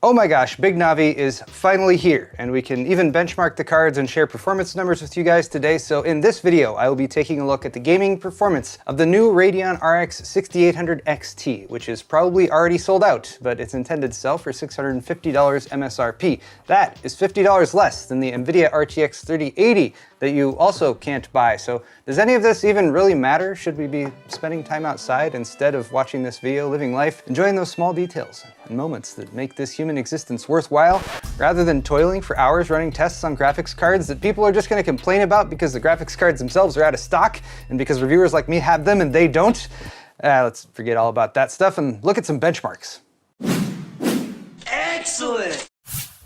Oh my gosh, Big Navi is finally here, and we can even benchmark the cards and share performance numbers with you guys today. So in this video, I will be taking a look at the gaming performance of the new Radeon RX 6800 XT, which is probably already sold out, but it's intended to sell for $650 MSRP. That is $50 less than the NVIDIA RTX 3080 that you also can't buy. So does any of this even really matter? Should we be spending time outside instead of watching this video, living life, enjoying those small details and moments that make this human existence worthwhile, rather than toiling for hours running tests on graphics cards that people are just going to complain about because the graphics cards themselves are out of stock and because reviewers like me have them and they don't? Let's forget all about that stuff and look at some benchmarks. Excellent!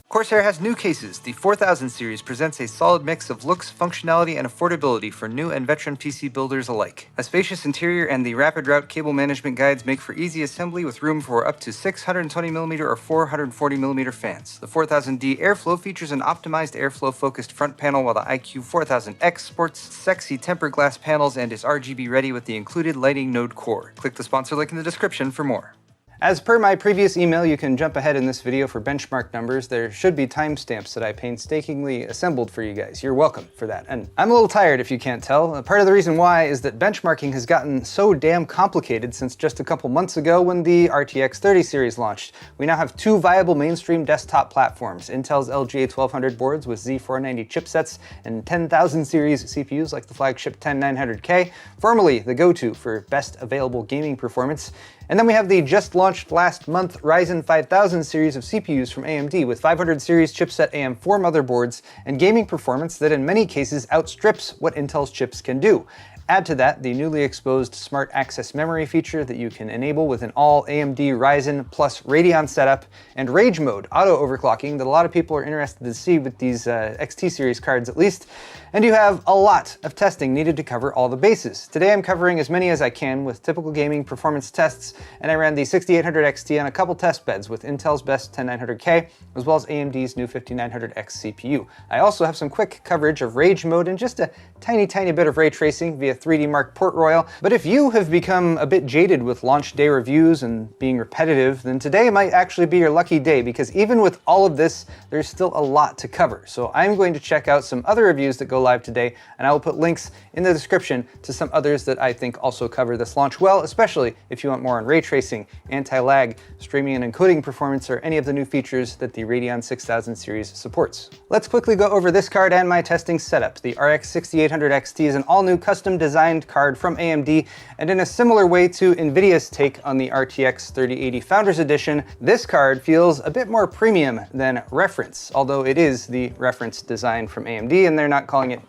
Corsair has new cases. The 4000 series presents a solid mix of looks, functionality, and affordability for new and veteran PC builders alike. A spacious interior and the rapid route cable management guides make for easy assembly with room for up to 620mm or 440mm fans. The 4000D Airflow features an optimized airflow-focused front panel, while the iQ 4000X sports sexy tempered glass panels and is RGB ready with the included lighting node core. Click the sponsor link in the description for more. As per my previous email, you can jump ahead in this video for benchmark numbers. There should be timestamps that I painstakingly assembled for you guys. You're welcome for that. And I'm a little tired if you can't tell. Part of the reason why is that benchmarking has gotten so damn complicated since just a couple months ago when the RTX 30 series launched. We now have two viable mainstream desktop platforms, Intel's LGA 1200 boards with Z490 chipsets and 10,000 series CPUs like the flagship 10900K, formerly the go-to for best available gaming performance. And then we have the just launched last month Ryzen 5000 series of CPUs from AMD with 500 series chipset AM4 motherboards and gaming performance that in many cases outstrips what Intel's chips can do. Add to that the newly exposed Smart Access Memory feature that you can enable with an all AMD Ryzen plus Radeon setup, and Rage Mode auto overclocking that a lot of people are interested to see with these XT series cards at least. And you have a lot of testing needed to cover all the bases. Today I'm covering as many as I can with typical gaming performance tests, and I ran the 6800 XT on a couple test beds with Intel's best 10900K as well as AMD's new 5900X CPU. I also have some quick coverage of Rage Mode and just a tiny bit of ray tracing via 3D Mark Port Royal. But if you have become a bit jaded with launch day reviews and being repetitive, then today might actually be your lucky day, because even with all of this, there's still a lot to cover. So I'm going to check out some other reviews that go live today, and I will put links in the description to some others that I think also cover this launch well, especially if you want more on ray tracing, anti-lag, streaming and encoding performance, or any of the new features that the Radeon 6000 series supports. Let's quickly go over this card and my testing setup. The RX 6800 XT is an all-new custom designed card from AMD, and in a similar way to NVIDIA's take on the RTX 3080 Founders Edition, this card feels a bit more premium than Reference, although it is the Reference design from AMD and they're not calling it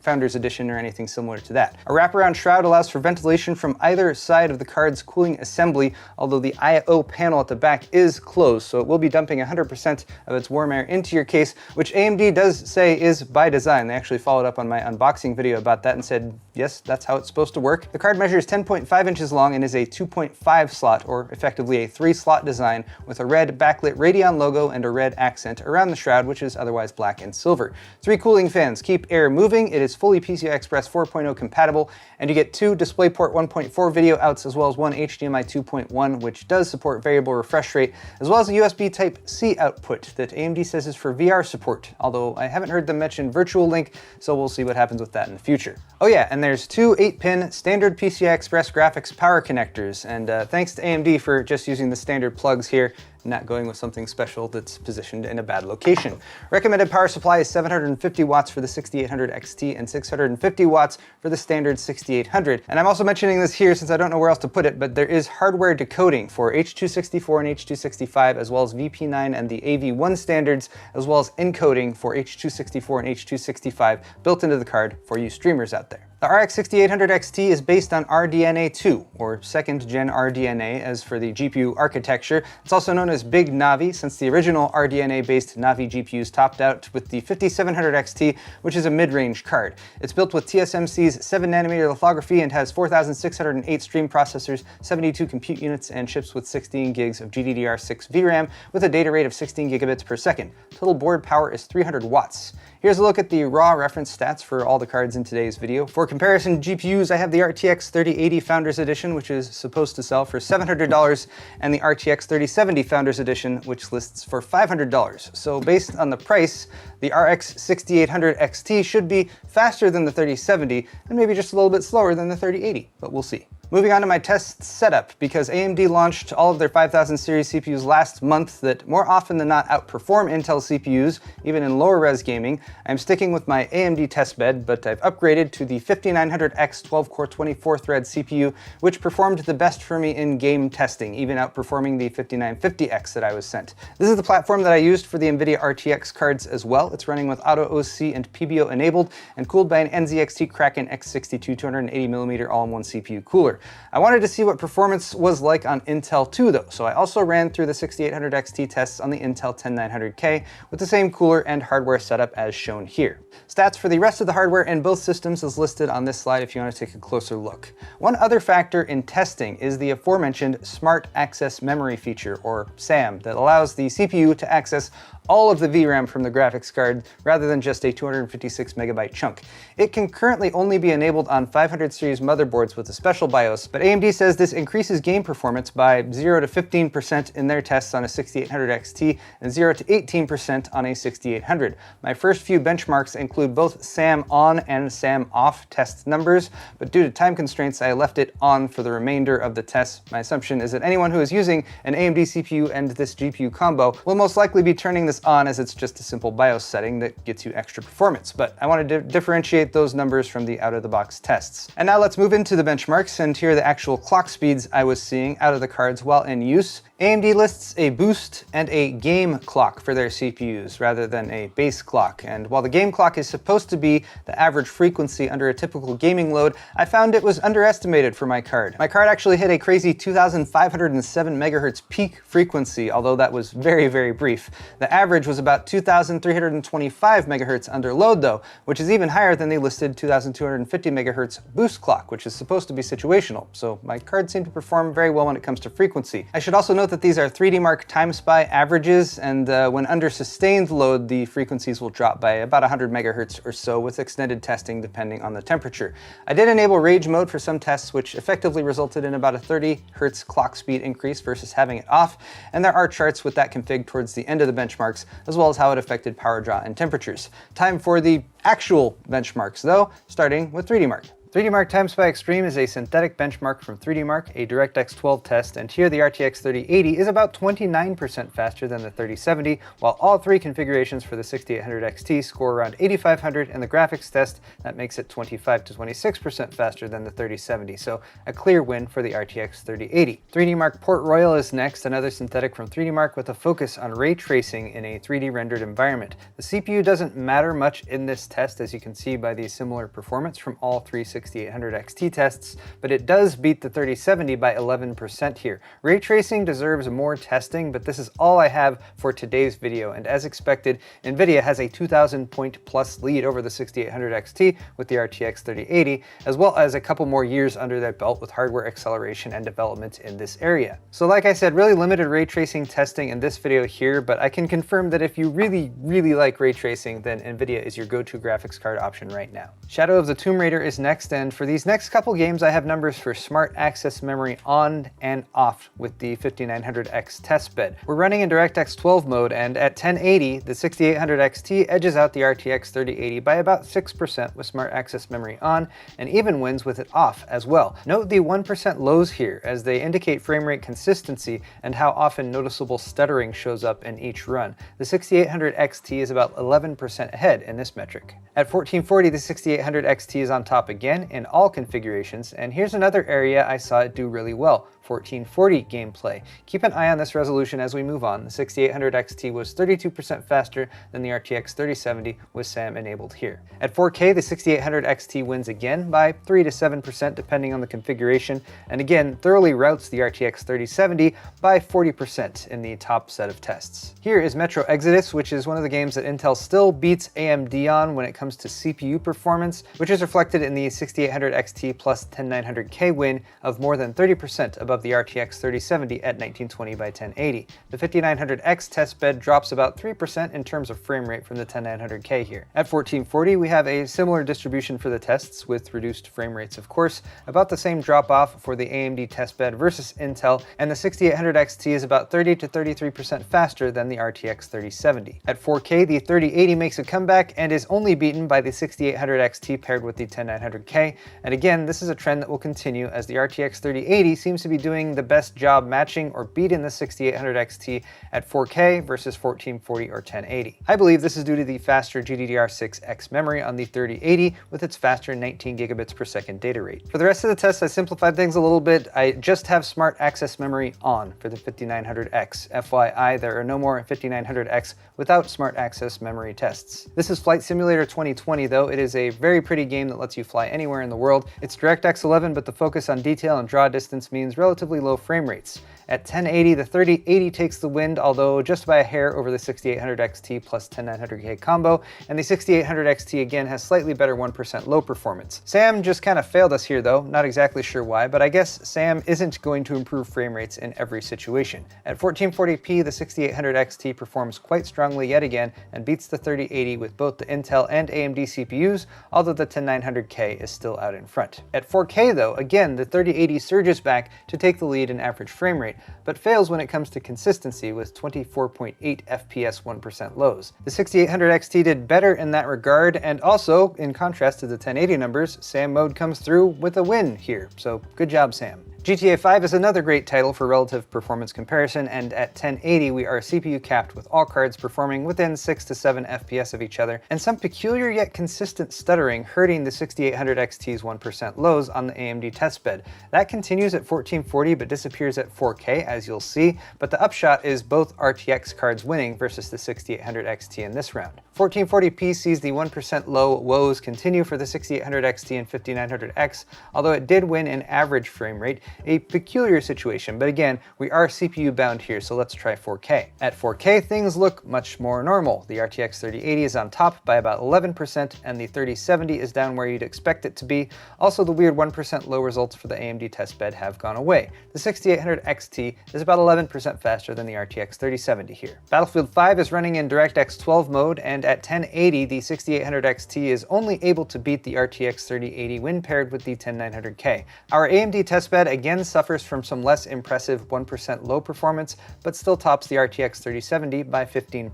Founders Edition or anything similar to that. A wraparound shroud allows for ventilation from either side of the card's cooling assembly, although the I/O panel at the back is closed, so it will be dumping 100% of its warm air into your case, which AMD does say is by design. They actually followed up on my unboxing video about that and said, yes, that's how it's supposed to work. The card measures 10.5 inches long and is a 2.5 slot, or effectively a 3-slot design, with a red backlit Radeon logo and a red accent around the shroud, which is otherwise black and silver. 3 cooling fans keep air moving. It is fully PCI Express 4.0 compatible, and you get 2 DisplayPort 1.4 video outs as well as 1 HDMI 2.1, which does support variable refresh rate, as well as a USB Type-C output that AMD says is for VR support, although I haven't heard them mention Virtual Link, so we'll see what happens with that in the future. Oh yeah, and there's 2 8-pin standard PCI Express graphics power connectors, and thanks to AMD for just using the standard plugs here, not going with something special that's positioned in a bad location. Recommended power supply is 750 watts for the 6800 XT and 650 watts for the standard 6800. And I'm also mentioning this here since I don't know where else to put it, but there is hardware decoding for H.264 and H.265, as well as VP9 and the AV1 standards, as well as encoding for H.264 and H.265 built into the card for you streamers out there. The RX 6800 XT is based on RDNA 2, or second gen RDNA as for the GPU architecture. It's also known as Big Navi, since the original RDNA-based Navi GPUs topped out with the 5700 XT, which is a mid-range card. It's built with TSMC's 7nm lithography and has 4608 stream processors, 72 compute units, and ships with 16 gigs of GDDR6 VRAM with a data rate of 16 gigabits per second. Total board power is 300 watts. Here's a look at the raw reference stats for all the cards in today's video. 4K comparison GPUs, I have the RTX 3080 Founders Edition, which is supposed to sell for $700, and the RTX 3070 Founders Edition, which lists for $500. So based on the price, the RX 6800 XT should be faster than the 3070, and maybe just a little bit slower than the 3080, but we'll see. Moving on to my test setup, because AMD launched all of their 5000 series CPUs last month that more often than not outperform Intel CPUs, even in lower res gaming, I'm sticking with my AMD test bed, but I've upgraded to the 5900X 12-core 24-thread CPU, which performed the best for me in game testing, even outperforming the 5950X that I was sent. This is the platform that I used for the NVIDIA RTX cards as well. It's running with Auto OC and PBO enabled, and cooled by an NZXT Kraken X62 280mm all-in-one CPU cooler. I wanted to see what performance was like on Intel 2 though, so I also ran through the 6800 XT tests on the Intel 10900K with the same cooler and hardware setup as shown here. Stats for the rest of the hardware in both systems is listed on this slide if you want to take a closer look. One other factor in testing is the aforementioned Smart Access Memory feature, or SAM, that allows the CPU to access all of the VRAM from the graphics card rather than just a 256 megabyte chunk. It can currently only be enabled on 500 series motherboards with a special BIOS, but AMD says this increases game performance by 0 to 15% in their tests on a 6800 XT and 0 to 18% on a 6800. My first few benchmarks include both SAM on and SAM off test numbers, but due to time constraints I left it on for the remainder of the tests. My assumption is that anyone who is using an AMD CPU and this GPU combo will most likely be turning this on, as it's just a simple BIOS setting that gets you extra performance, but I wanted to differentiate those numbers from the out-of-the-box tests. And now let's move into the benchmarks and here are the actual clock speeds I was seeing out of the cards while in use. AMD lists a boost and a game clock for their CPUs rather than a base clock, and while the game clock is supposed to be the average frequency under a typical gaming load, I found it was underestimated for my card. My card actually hit a crazy 2507 megahertz peak frequency, although that was very, very brief. The average was about 2325 megahertz under load though, which is even higher than the listed 2250 megahertz boost clock, which is supposed to be situational, so my card seemed to perform very well when it comes to frequency. I should also note that these are 3D Mark TimeSpy averages, and when under sustained load, the frequencies will drop by about 100 megahertz or so with extended testing depending on the temperature. I did enable Rage mode for some tests, which effectively resulted in about a 30 hertz clock speed increase versus having it off, and there are charts with that config towards the end of the benchmarks, as well as how it affected power draw and temperatures. Time for the actual benchmarks though, starting with 3D Mark. 3D Mark TimeSpy Extreme is a synthetic benchmark from 3D Mark, a DirectX 12 test, and here the RTX 3080 is about 29% faster than the 3070, while all three configurations for the 6800 XT score around 8500, and the graphics test, that makes it 25 to 26% faster than the 3070, so a clear win for the RTX 3080. 3D Mark Port Royal is next, another synthetic from 3D Mark with a focus on ray tracing in a 3D rendered environment. The CPU doesn't matter much in this test, as you can see by the similar performance from all three 6800 XT tests, but it does beat the 3070 by 11% here. Ray tracing deserves more testing, but this is all I have for today's video, and as expected, NVIDIA has a 2000 point plus lead over the 6800 XT with the RTX 3080, as well as a couple more years under their belt with hardware acceleration and development in this area. So like I said, really limited ray tracing testing in this video here, but I can confirm that if you really like ray tracing, then NVIDIA is your go-to graphics card option right now. Shadow of the Tomb Raider is next, and for these next couple games I have numbers for Smart Access Memory on and off with the 5900X test bed. We're running in DirectX 12 mode, and at 1080 the 6800 XT edges out the RTX 3080 by about 6% with Smart Access Memory on, and even wins with it off as well. Note the 1% lows here, as they indicate frame rate consistency and how often noticeable stuttering shows up in each run. The 6800 XT is about 11% ahead in this metric. At 1440 the 6800 XT is on top again in all configurations, and here's another area I saw it do really well: 1440 gameplay. Keep an eye on this resolution as we move on. The 6800 XT was 32% faster than the RTX 3070 with SAM enabled here. At 4K, the 6800 XT wins again by 3 to 7% depending on the configuration, and again thoroughly routes the RTX 3070 by 40% in the top set of tests. Here is Metro Exodus, which is one of the games that Intel still beats AMD on when it comes to CPU performance, which is reflected in the 6800 XT plus 10900K win of more than 30% above above the RTX 3070 at 1920 by 1080. The 5900X testbed drops about 3% in terms of frame rate from the 10900K here. At 1440, we have a similar distribution for the tests, with reduced frame rates of course, about the same drop-off for the AMD testbed versus Intel, and the 6800 XT is about 30 to 33% faster than the RTX 3070. At 4K, the 3080 makes a comeback and is only beaten by the 6800 XT paired with the 10900K, and again, this is a trend that will continue as the RTX 3080 seems to be doing the best job matching or beating the 6800 XT at 4K versus 1440 or 1080. I believe this is due to the faster GDDR6X memory on the 3080 with its faster 19 gigabits per second data rate. For the rest of the tests, I simplified things a little bit. I just have Smart Access Memory on for the 5900X. FYI, there are no more 5900X without Smart Access Memory tests. This is Flight Simulator 2020 though. It is a very pretty game that lets you fly anywhere in the world. It's DirectX 11, but the focus on detail and draw distance means relatively low frame rates. At 1080, the 3080 takes the wind, although just by a hair over the 6800 XT plus 10900K combo, and the 6800 XT again has slightly better 1% low performance. Sam just kind of failed us here though, not exactly sure why, but I guess Sam isn't going to improve frame rates in every situation. At 1440p, the 6800 XT performs quite strongly yet again and beats the 3080 with both the Intel and AMD CPUs, although the 10900K is still out in front. At 4K though, again, the 3080 surges back to take the lead in average frame rate, but fails when it comes to consistency with 24.8 FPS 1% lows. The 6800 XT did better in that regard, and also, in contrast to the 1080 numbers, Sam mode comes through with a win here, so good job Sam. GTA 5 is another great title for relative performance comparison, and at 1080 we are CPU capped with all cards performing within 6 to 7 FPS of each other, and some peculiar yet consistent stuttering hurting the 6800 XT's 1% lows on the AMD testbed. That continues at 1440 but disappears at 4K as you'll see, but the upshot is both RTX cards winning versus the 6800 XT in this round. 1440p sees the 1% low woes continue for the 6800 XT and 5900X, although it did win in average frame rate, a peculiar situation, but again, we are CPU bound here, so let's try 4K. At 4K, things look much more normal. The RTX 3080 is on top by about 11%, and the 3070 is down where you'd expect it to be. Also, the weird 1% low results for the AMD testbed have gone away. The 6800 XT is about 11% faster than the RTX 3070 here. Battlefield 5 is running in DirectX 12 mode, and at 1080, the 6800 XT is only able to beat the RTX 3080 when paired with the 10900K. Our AMD testbed again suffers from some less impressive 1% low performance, but still tops the RTX 3070 by 15%.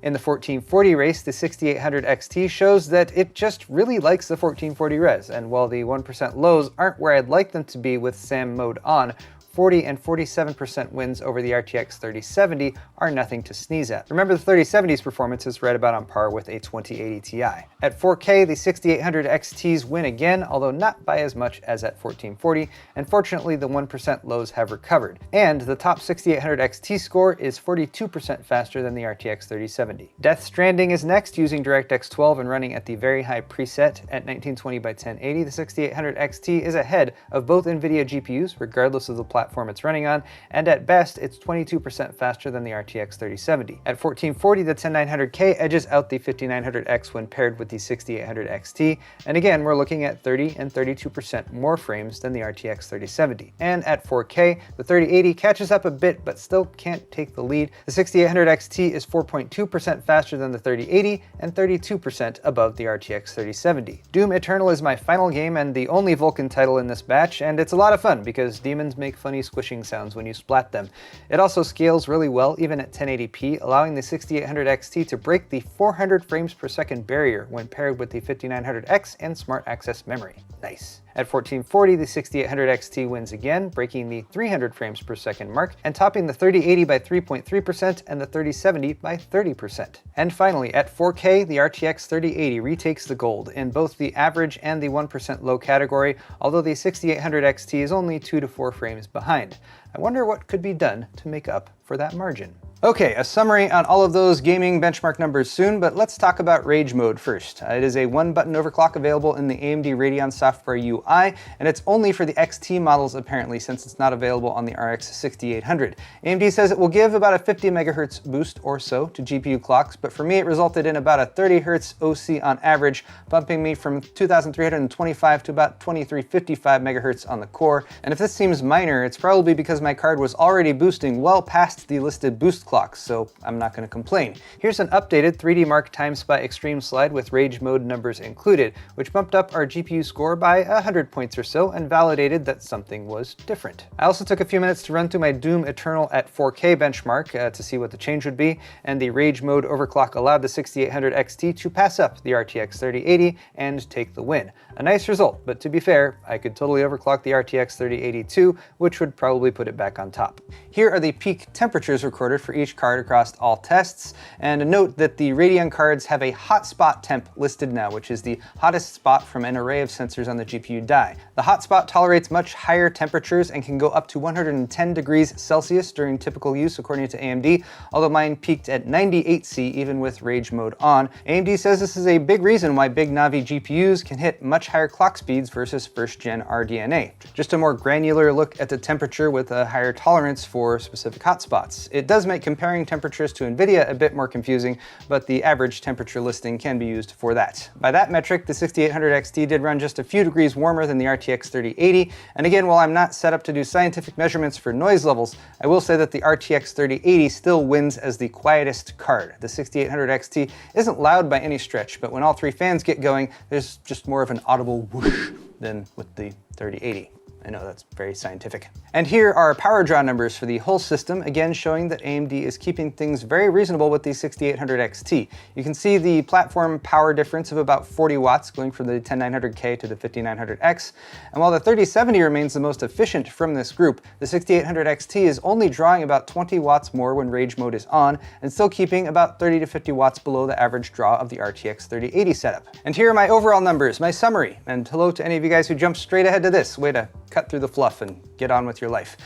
In the 1440 race, the 6800 XT shows that it just really likes the 1440 res, and while the 1% lows aren't where I'd like them to be with SAM mode on, 40 and 47% wins over the RTX 3070 are nothing to sneeze at. Remember, the 3070's performance is right about on par with a 2080 Ti. At 4K, the 6800 XTs win again, although not by as much as at 1440, and fortunately the 1% lows have recovered. And the top 6800 XT score is 42% faster than the RTX 3070. Death Stranding is next, using DirectX 12 and running at the very high preset at 1920 by 1080. The 6800 XT is ahead of both NVIDIA GPUs, regardless of the platform it's running on, and at best, it's 22% faster than the RTX 3070. At 1440, the 10900K edges out the 5900X when paired with the 6800 XT, and again, we're looking at 30 and 32% more frames than the RTX 3070. And at 4K, the 3080 catches up a bit, but still can't take the lead. The 6800 XT is 4.2% faster than the 3080, and 32% above the RTX 3070. Doom Eternal is my final game and the only Vulkan title in this batch, and it's a lot of fun because demons make funny squishing sounds when you splat them. It also scales really well even at 1080p, allowing the 6800 XT to break the 400 frames per second barrier when paired with the 5900X and Smart Access Memory. Nice. At 1440, the 6800 XT wins again, breaking the 300 frames per second mark and topping the 3080 by 3.3% and the 3070 by 30%. And finally, at 4K, the RTX 3080 retakes the gold in both the average and the 1% low category, although the 6800 XT is only 2 to 4 frames behind. I wonder what could be done to make up for that margin. Okay, a summary on all of those gaming benchmark numbers soon, but let's talk about Rage Mode first. It is a one-button overclock available in the AMD Radeon software UI, and it's only for the XT models apparently, since it's not available on the RX 6800. AMD says it will give about a 50 megahertz boost or so to GPU clocks, but for me it resulted in about a 30 hertz OC on average, bumping me from 2325 to about 2355 megahertz on the core. And if this seems minor, it's probably because my card was already boosting well past the listed boost clocks, so I'm not going to complain. Here's an updated 3D Mark TimeSpy Extreme slide with Rage Mode numbers included, which bumped up our GPU score by 100 points or so and validated that something was different. I also took a few minutes to run through my Doom Eternal at 4K benchmark to see what the change would be, and the Rage Mode overclock allowed the 6800 XT to pass up the RTX 3080 and take the win. A nice result, but to be fair, I could totally overclock the RTX 3080 too, which would probably put it back on top. Here are the peak temperatures recorded for each card across all tests, and note that the Radeon cards have a hotspot temp listed now, which is the hottest spot from an array of sensors on the GPU die. The hotspot tolerates much higher temperatures and can go up to 110 degrees Celsius during typical use according to AMD, although mine peaked at 98C even with Rage Mode on. AMD says this is a big reason why big Navi GPUs can hit much higher clock speeds versus first-gen RDNA. Just a more granular look at the temperature with a higher tolerance for specific hotspots. It does make comparing temperatures to NVIDIA a bit more confusing, but the average temperature listing can be used for that. By that metric, the 6800 XT did run just a few degrees warmer than the RTX 3080, and again, while I'm not set up to do scientific measurements for noise levels, I will say that the RTX 3080 still wins as the quietest card. The 6800 XT isn't loud by any stretch, but when all three fans get going, there's just more of an audible whoosh than with the 3080. I know that's very scientific. And here are power draw numbers for the whole system, again showing that AMD is keeping things very reasonable with the 6800 XT. You can see the platform power difference of about 40 watts going from the 10900K to the 5900X. And while the 3070 remains the most efficient from this group, the 6800 XT is only drawing about 20 watts more when Rage Mode is on, and still keeping about 30 to 50 watts below the average draw of the RTX 3080 setup. And here are my overall numbers, my summary, and hello to any of you guys who jumped straight ahead to this. Way to cut through the fluff and get on with your life.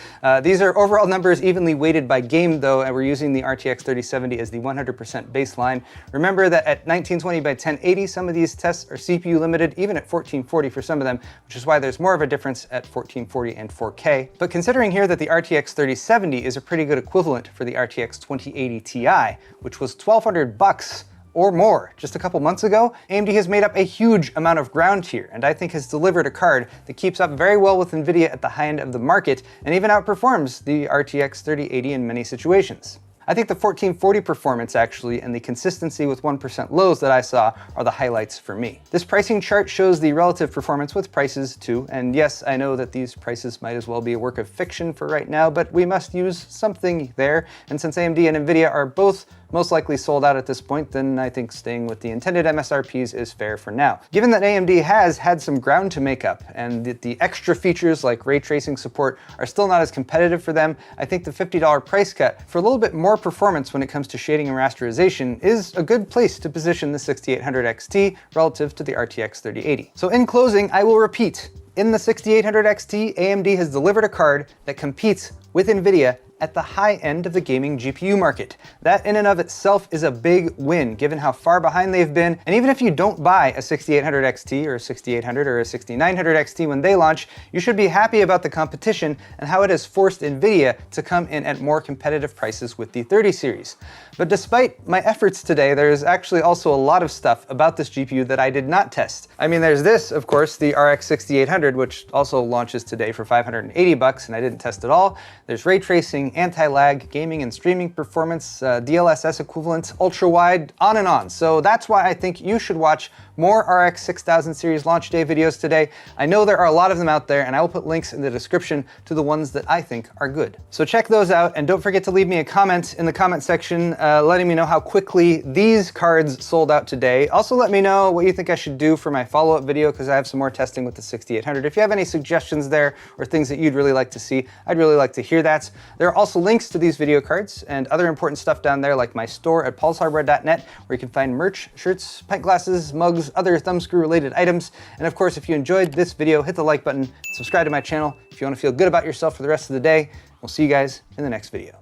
These are overall numbers evenly weighted by game though, and we're using the RTX 3070 as the 100% baseline. Remember that at 1920 by 1080, some of these tests are CPU limited, even at 1440 for some of them, which is why there's more of a difference at 1440 and 4K. But considering here that the RTX 3070 is a pretty good equivalent for the RTX 2080 Ti, which was $1,200 or more just a couple months ago, AMD has made up a huge amount of ground here, and I think has delivered a card that keeps up very well with NVIDIA at the high end of the market, and even outperforms the RTX 3080 in many situations. I think the 1440 performance actually and the consistency with 1% lows that I saw are the highlights for me. This pricing chart shows the relative performance with prices too, and yes, I know that these prices might as well be a work of fiction for right now, but we must use something there, and since AMD and NVIDIA are both most likely sold out at this point, then I think staying with the intended MSRPs is fair for now. Given that AMD has had some ground to make up, and that the extra features like ray tracing support are still not as competitive for them, I think the $50 price cut for a little bit more performance when it comes to shading and rasterization is a good place to position the 6800 XT relative to the RTX 3080. So in closing, I will repeat, in the 6800 XT, AMD has delivered a card that competes with NVIDIA at the high end of the gaming GPU market. That in and of itself is a big win, given how far behind they've been, and even if you don't buy a 6800 XT or a 6800 or a 6900 XT when they launch, you should be happy about the competition and how it has forced NVIDIA to come in at more competitive prices with the 30 series. But despite my efforts today, there's actually also a lot of stuff about this GPU that I did not test. I mean, there's this, of course, the RX 6800, which also launches today for $580, and I didn't test at all. There's ray tracing, anti-lag, gaming and streaming performance, DLSS equivalent, ultra-wide, on and on. So that's why I think you should watch more RX 6000 series launch day videos today. I know there are a lot of them out there, and I will put links in the description to the ones that I think are good. So check those out, and don't forget to leave me a comment in the comment section letting me know how quickly these cards sold out today. Also let me know what you think I should do for my follow-up video, because I have some more testing with the 6800. If you have any suggestions there or things that you'd really like to see, I'd really like to hear that. There are also links to these video cards and other important stuff down there, like my store at paulshardware.net, where you can find merch, shirts, pint glasses, mugs, other thumbscrew related items. And of course, if you enjoyed this video, hit the like button, subscribe to my channel if you want to feel good about yourself for the rest of the day. We'll see you guys in the next video.